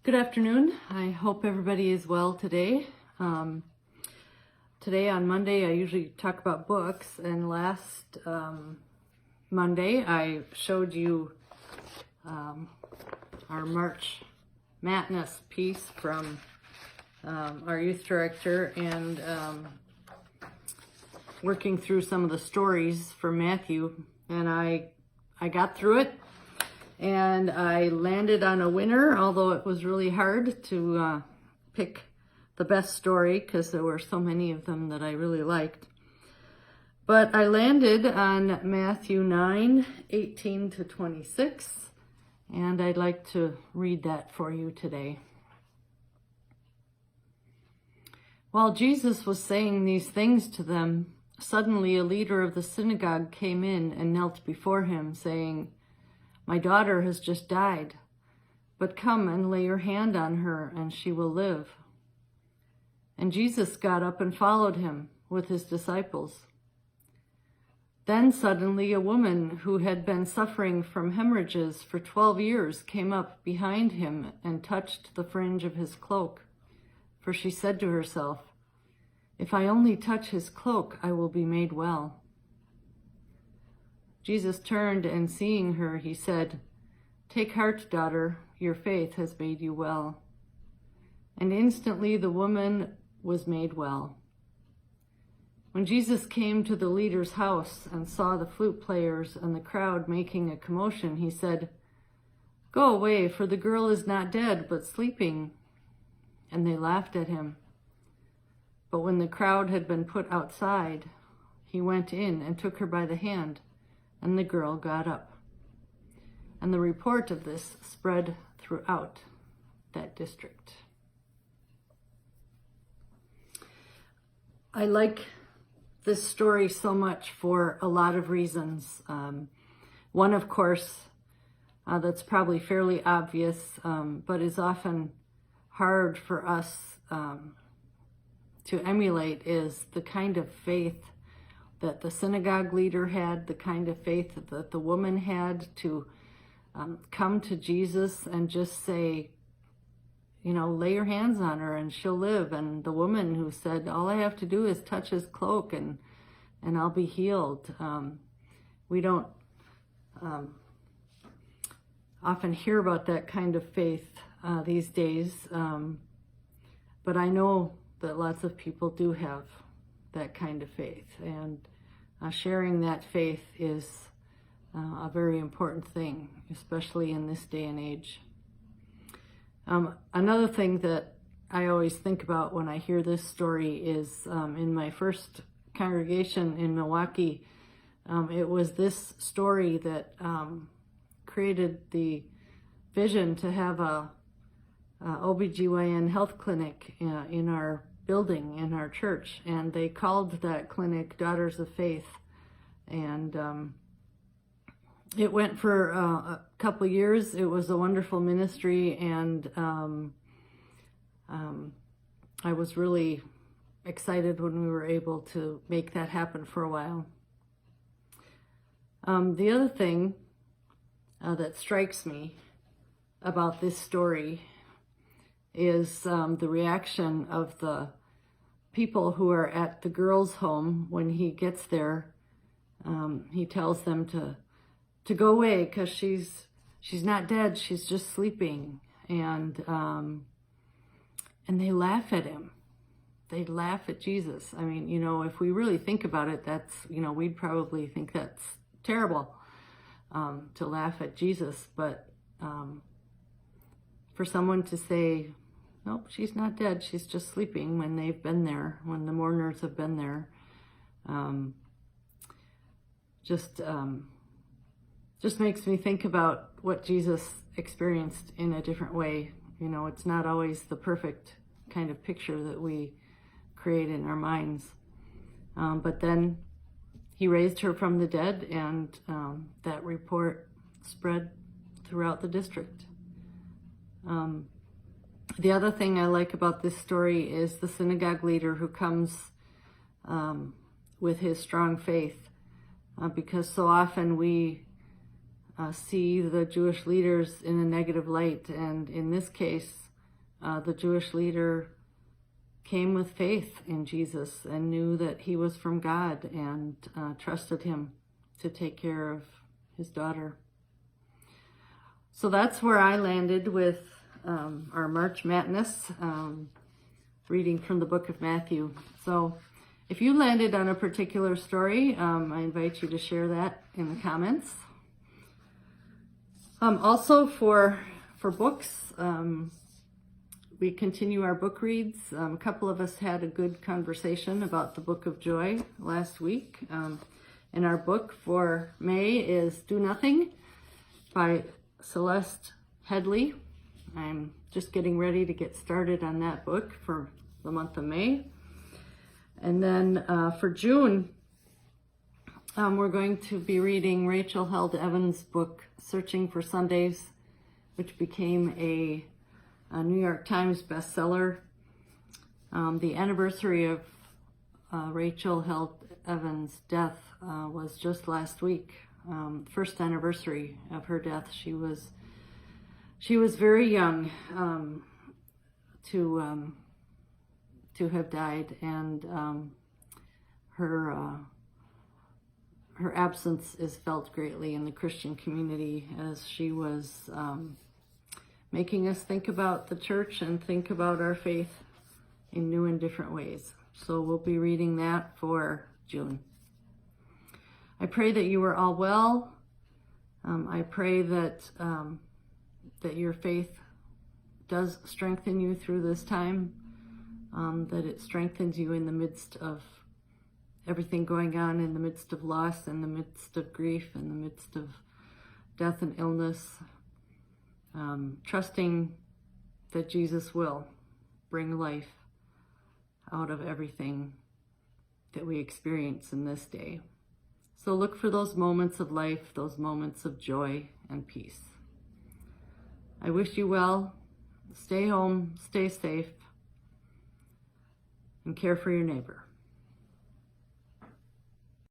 Good afternoon. I hope everybody is well today. Today on Monday, I usually talk about books, and last Monday I showed you our March Madness piece from our youth director, and working through some of the stories from Matthew, and I got through it. And I landed on a winner, although it was really hard to pick the best story because there were so many of them that I really liked. But I landed on Matthew 9:18 to 26, and I'd like to read that for you today. While Jesus was saying these things to them, suddenly a leader of the synagogue came in and knelt before him, saying, "My daughter has just died, but come and lay your hand on her and she will live." And Jesus got up and followed him with his disciples. Then suddenly a woman who had been suffering from hemorrhages for 12 years came up behind him and touched the fringe of his cloak. For she said to herself, "If I only touch his cloak, I will be made well." Jesus turned, and seeing her, he said, "Take heart, daughter, your faith has made you well." And instantly the woman was made well. When Jesus came to the leader's house and saw the flute players and the crowd making a commotion, he said, "Go away, for the girl is not dead, but sleeping." And they laughed at him. But when the crowd had been put outside, he went in and took her by the hand, and the girl got up. And the report of this spread throughout that district. I like this story so much for a lot of reasons. One, of course, that's probably fairly obvious, but is often hard for us to emulate, is the kind of faith that the synagogue leader had, the kind of faith that the woman had to come to Jesus and just say, lay your hands on her and she'll live. And the woman who said, all I have to do is touch his cloak and I'll be healed. We don't often hear about that kind of faith these days, but I know that lots of people do have that kind of faith, and sharing that faith is a very important thing, especially in this day and age. Another thing that I always think about when I hear this story is in my first congregation in Milwaukee, it was this story that created the vision to have a OBGYN health clinic in our building in our church, and they called that clinic Daughters of Faith, and it went for a couple years. It was a wonderful ministry, and I was really excited when we were able to make that happen for a while. The other thing that strikes me about this story is the reaction of the people who are at the girl's home. When he gets there, he tells them to go away because she's not dead, she's just sleeping. And they laugh at him. They laugh at Jesus. I mean, if we really think about it, that's, we'd probably think that's terrible to laugh at Jesus. But for someone to say, "Nope, she's not dead, she's just sleeping," when they've been there, when the mourners have been there, just makes me think about what Jesus experienced in a different way. It's not always the perfect kind of picture that we create in our minds. But then he raised her from the dead, and that report spread throughout the district. The other thing I like about this story is the synagogue leader who comes with his strong faith, because so often we see the Jewish leaders in a negative light, and in this case, the Jewish leader came with faith in Jesus and knew that he was from God and trusted him to take care of his daughter. So that's where I landed with our March Madness, reading from the book of Matthew. So if you landed on a particular story, I invite you to share that in the comments. Also for books, we continue our book reads. A couple of us had a good conversation about the Book of Joy last week. And our book for May is Do Nothing by Celeste Headley. I'm just getting ready to get started on that book for the month of May. And then for June, we're going to be reading Rachel Held Evans' book, Searching for Sundays, which became a New York Times bestseller. The anniversary of Rachel Held Evans' death was just last week. First anniversary of her death. She was very young to have died, and her absence is felt greatly in the Christian community as she was making us think about the church and think about our faith in new and different ways. So we'll be reading that for June. I pray that you are all well. I pray that that your faith does strengthen you through this time, that it strengthens you in the midst of everything going on, in the midst of loss, in the midst of grief, in the midst of death and illness, trusting that Jesus will bring life out of everything that we experience in this day. So look for those moments of life, those moments of joy and peace. I wish you well. Stay home, stay safe, and care for your neighbor.